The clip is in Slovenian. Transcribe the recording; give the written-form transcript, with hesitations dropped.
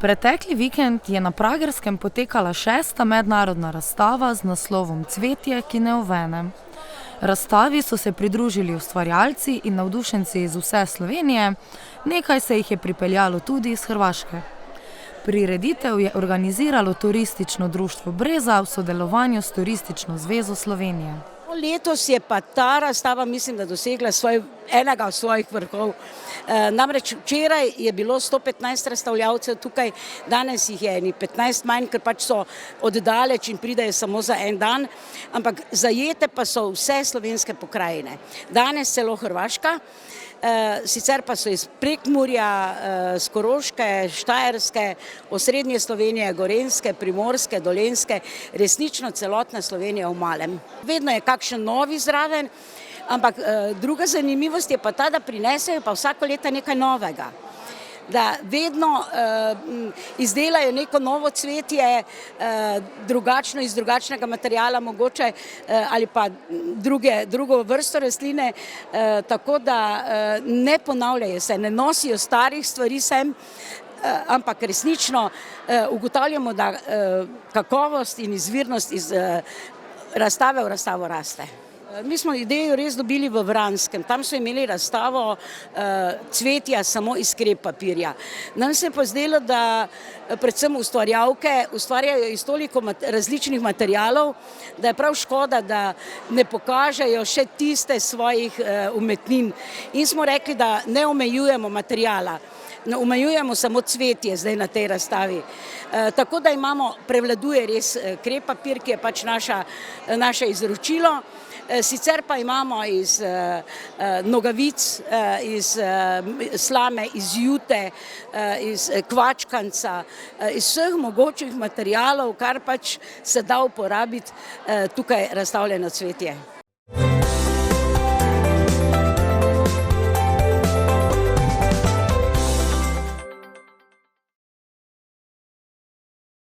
Pretekli vikend je na Pragerskem potekala 6. mednarodna razstava z naslovom Cvetje, ki ne ovene. Razstavi so se pridružili ustvarjalci in navdušenci iz vse Slovenije, nekaj se jih je pripeljalo tudi iz Hrvaške. Prireditev je organiziralo Turistično društvo Breza v sodelovanju s Turistično zvezo Slovenije. Letos je pa ta razstava, mislim, da dosegla enega od svojih vrhov. Namreč včeraj je bilo 115 razstavljavcev tukaj, danes jih je 15 manj, ker pač so oddaleč in pridejo samo za en dan, ampak zajete pa so vse slovenske pokrajine. Danes celo Hrvaška, sicer pa so iz Prekmurja, s Koroške, Štajerske, osrednje Slovenije, Gorenjske, Primorske, Dolenjske, resnično celotna Slovenija v malem. Vedno je kakšen novi zraven, ampak druga zanimivost je pa ta, da prinesejo pa vsako leto nekaj novega. Da vedno izdelajo neko novo cvetje, drugačno iz drugačnega materiala mogoče ali pa drugo vrsto rastline, tako da ne ponavljajo se, ne nosijo starih stvari sem, ampak resnično ugotavljamo, da kakovost in izvirnost iz razstave v razstavo raste. Mi smo idejo res dobili v Vranskem, tam so imeli razstavo cvetja samo iz krep papirja. Nam se je pa zdelo, da predvsem ustvarjalke ustvarjajo iz toliko različnih materialov, da je prav škoda, da ne pokažejo še tiste svojih umetnin. In smo rekli, da ne omejujemo materiala, omejujemo samo cvetje zdaj na tej razstavi. Tako da prevladuje res krep papir, ki je pač naše izročilo. Sicer pa imamo iz nogavic, iz slame, iz jute, iz kvačkanca, iz vseh mogočih materialov, kar pač se da uporabiti tukaj razstavljeno cvetje.